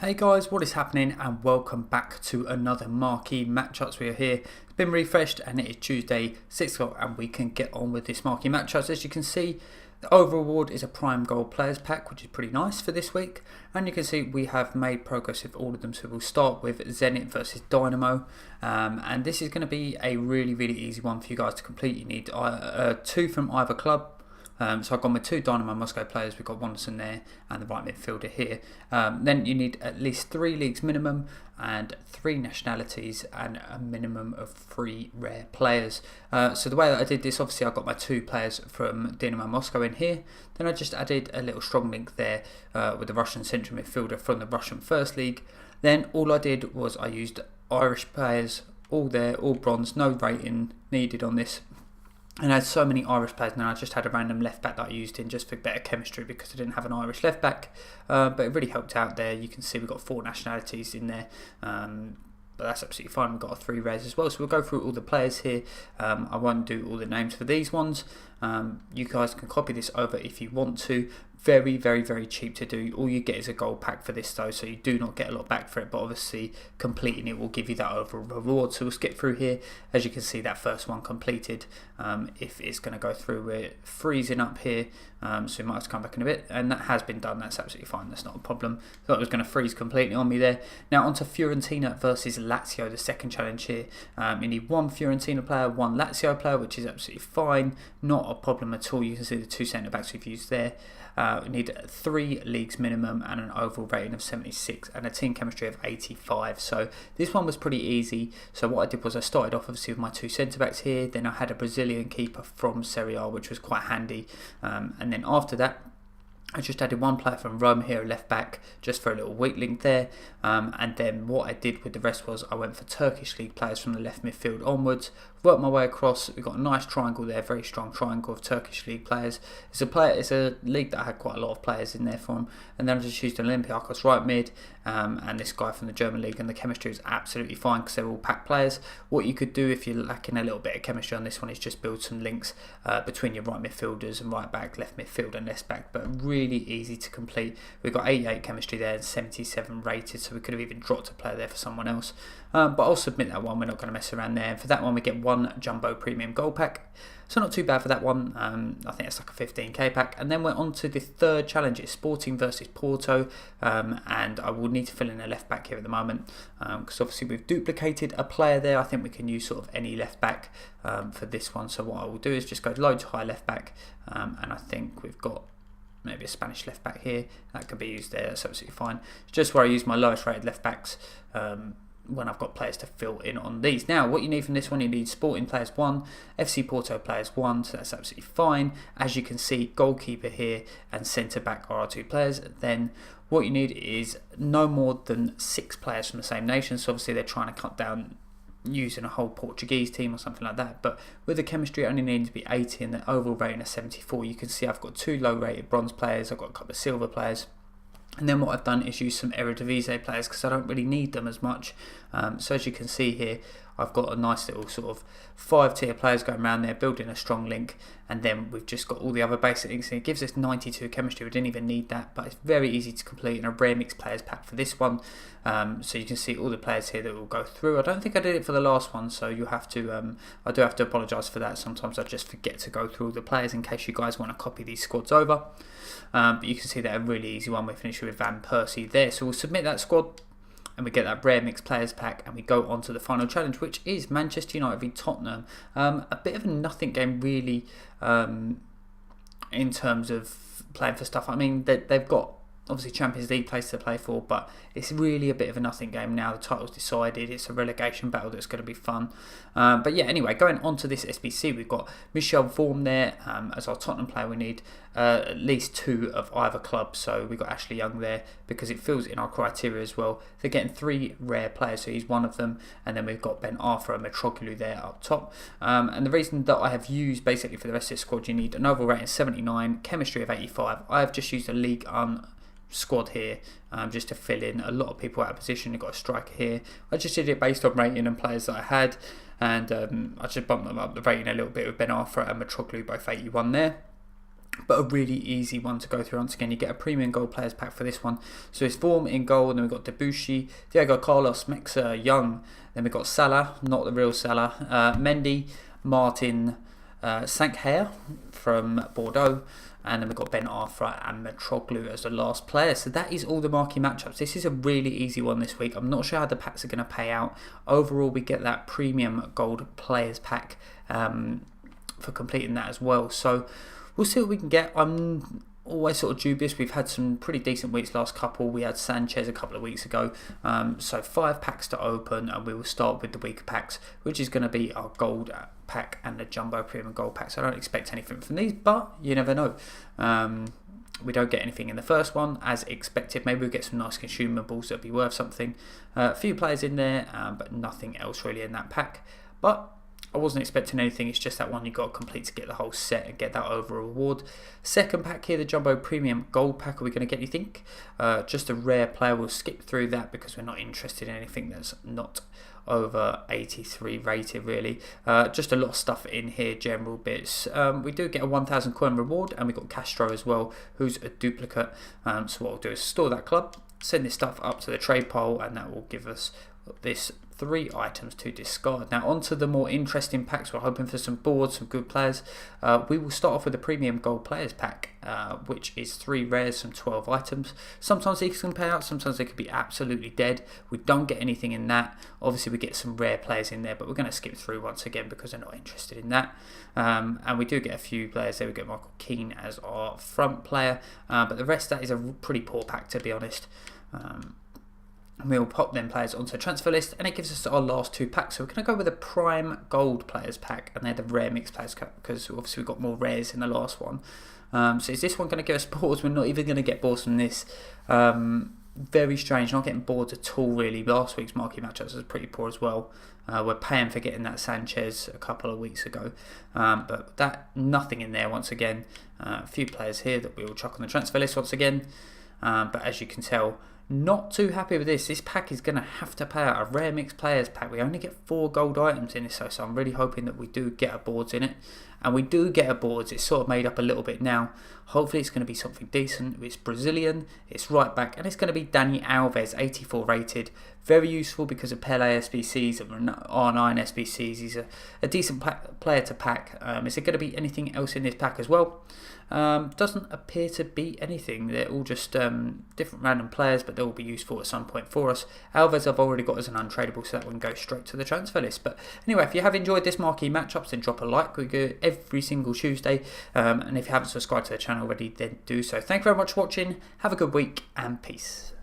Hey guys, what is happening, and welcome back to another Marquee matchups. We are here. It's been refreshed and it is Tuesday 6 o'clock and we can get on with this Marquee matchups. As you can see, the overall award is a prime gold players pack, which is pretty nice for this week, and you can see we have made progress with all of them. So we'll start with Zenit versus Dynamo, and this is going to be a really easy one for you guys to complete. You need two from either club. So I've gone with two Dynamo Moscow players. We've got Wanderson there and the right midfielder here. Then you need at least 3 leagues minimum and 3 nationalities and a minimum of 3 rare players. So the way that I did this, obviously I got my 2 players from Dynamo Moscow in here. Then I just added a little strong link there with the Russian central midfielder from the Russian First League. Then all I did was I used Irish players, all there, all bronze, no rating needed on this. And I had so many Irish players now, I just had a random left back that I used in just for better chemistry because I didn't have an Irish left back. But it really helped out there. You can see we've got 4 nationalities in there. But that's absolutely fine. We've got 3 rares as well. So we'll go through all the players here. I won't do all the names for these ones. You guys can copy this over if you want to. Very cheap to do. All you get is a gold pack for this though, so you do not get a lot back for it, but obviously completing it will give you that overall reward. So we'll skip through here. As you can see, that first one completed. If it's going to go through, we're freezing up here, so we might have to come back in a bit, and that has been done. That's absolutely fine, that's not a problem. Thought it was going to freeze completely on me there. Now on to Fiorentina versus Lazio, the second challenge here. You need 1 Fiorentina player, 1 Lazio player, which is absolutely fine, not a problem at all. You can see the 2 centre backs we've used there. We need 3 leagues minimum and an overall rating of 76 and a team chemistry of 85. So this one was pretty easy. So what I did was I started off obviously with my 2 centre backs here. Then I had a Brazilian keeper from Serie A, which was quite handy. And then after that, I just added 1 player from Rome here, a left back, just for a little weak link there. And then what I did with the rest was I went for Turkish league players from the left midfield onwards. Worked my way across. We've got a nice triangle there, very strong triangle of Turkish league players. It's a league that I had quite a lot of players in there from. And then I just used Olympiacos right mid and this guy from the German league, and the chemistry is absolutely fine because they're all packed players. What you could do if you're lacking a little bit of chemistry on this one is just build some links between your right midfielders and right back, left midfield and left back, but really easy to complete. We've got 88 chemistry there and 77 rated, so we could have even dropped a player there for someone else. But I'll submit that one, we're not going to mess around there. And for that one we get 1 jumbo premium gold pack, so not too bad for that one. I think it's like a 15k pack. And then we're on to the third challenge. It's Sporting versus Porto, and I will need to fill in a left back here at the moment because obviously we've duplicated a player there. I think we can use sort of any left back for this one, so what I will do is just go low to high left back, and I think we've got maybe a Spanish left back here that could be used there. That's absolutely fine. It's just where I use my lowest rated left backs when I've got players to fill in on these. Now what you need from this one, you need Sporting players 1, FC Porto players 1, so that's absolutely fine. As you can see, goalkeeper here and centre back are our 2 players. Then what you need is no more than 6 players from the same nation, so obviously they're trying to cut down using a whole Portuguese team or something like that, but with the chemistry it only needs to be 80 and the overall rating of 74. You can see I've got 2 low rated bronze players, I've got a couple of silver players. And then what I've done is use some Eredivisie players because I don't really need them as much. So as you can see here, I've got a nice little sort of 5-tier players going around there, building a strong link. And then we've just got all the other basic links. And it gives us 92 chemistry. We didn't even need that, but it's very easy to complete. And a rare mixed players pack for this one. So you can see all the players here that will go through. I don't think I did it for the last one, so you have to. I do have to apologise for that. Sometimes I just forget to go through all the players in case you guys want to copy these squads over. But you can see that a really easy one. We're finishing with Van Persie there. So we'll submit that squad and we get that rare mixed players pack, and we go on to the final challenge, which is Manchester United v Tottenham. A bit of a nothing game really in terms of playing for stuff. I mean, they've got obviously Champions League place to play for, but it's really a bit of a nothing game now. The title's decided. It's a relegation battle that's going to be fun. But yeah, anyway, going on to this SBC, we've got Michel Vorm there as our Tottenham player. We need at least 2 of either club, so we've got Ashley Young there because it fills in our criteria as well. They're getting 3 rare players, so he's one of them, and then we've got Ben Arthur and Metroglu there up top. And the reason that I have used basically for the rest of this squad, you need an overall rating of 79, chemistry of 85. I have just used a League squad here just to fill in. A lot of people out of position. You've got a striker here. I just did it based on rating and players that I had, and I just bumped them up the rating a little bit with Ben Arthur and Metroglu, both 81 there. but a really easy one to go through. Once again, you get a premium gold players pack for this one. So it's Form in goal, and then we've got Debussy, Diego Carlos, Mexa, Young, then we've got Salah, not the real Salah, Mendy, Martin, Sankhair from Bordeaux, and then we've got Ben Arthur and Metroglu as the last player. So that is all the marquee matchups. This is a really easy one this week. I'm not sure how the packs are going to pay out. Overall, we get that premium gold players pack for completing that as well. So we'll see what we can get. I'm always sort of dubious. We've had some pretty decent weeks last couple. We had Sanchez a couple of weeks ago. So 5 packs to open, and we will start with the weaker packs, which is going to be our gold pack and the jumbo premium gold pack. So I don't expect anything from these, but you never know. We don't get anything in the first one as expected. Maybe we'll get some nice consumables that'll be worth something. A few players in there, but nothing else really in that pack. But I wasn't expecting anything. It's just that one you got to complete to get the whole set and get that overall reward. Second pack here, the Jumbo Premium Gold Pack. Are we going to get anything? Just a rare player. We'll skip through that because we're not interested in anything that's not over 83 rated really. Just a lot of stuff in here, general bits. We do get a 1,000 coin reward, and we've got Castro as well, who's a duplicate. So what we'll do is store that club, send this stuff up to the trade pile, and that will give us this 3 items to discard. Now onto the more interesting packs. We're hoping for some boards, some good players. We will start off with the premium gold players pack, which is 3 rares, some 12 items. Sometimes these can pay out, sometimes they could be absolutely dead. We don't get anything in that. Obviously we get some rare players in there, but we're going to skip through once again because I'm not interested in that. And we do get a few players there. We get Michael Keane as our front player, but the rest of that is a pretty poor pack, to be honest. And we'll pop them players onto the transfer list, and it gives us our last 2 packs. So we're going to go with a prime gold players pack, and they're the rare mixed players because obviously we've got more rares in the last one. So is this one going to give us boards? We're not even going to get boards from this. Very strange, not getting boards at all really. Last week's marquee matchups was pretty poor as well. We're paying for getting that Sanchez a couple of weeks ago, but that nothing in there once again. A few players here that we will chuck on the transfer list once again, but as you can tell, not too happy with this. This pack is going to have to pay out. A rare mixed players pack. We only get 4 gold items in this, so I'm really hoping that we do get a boards in it. And we do get a boards. It's sort of made up a little bit now. Hopefully it's going to be something decent. It's Brazilian, it's right back, and it's going to be Dani Alves, 84 rated. Very useful because of Pele SBCs and R9 SBCs. He's a decent player to pack. Is there going to be anything else in this pack as well? Doesn't appear to be anything. They're all just different random players, but they will be useful at some point for us. Alves I've already got as an untradeable, so that one goes straight to the transfer list. But anyway, if you have enjoyed this marquee matchups, then drop a like. We go every single Tuesday, and if you haven't subscribed to the channel already, then do so. Thank you very much for watching. Have a good week, and peace.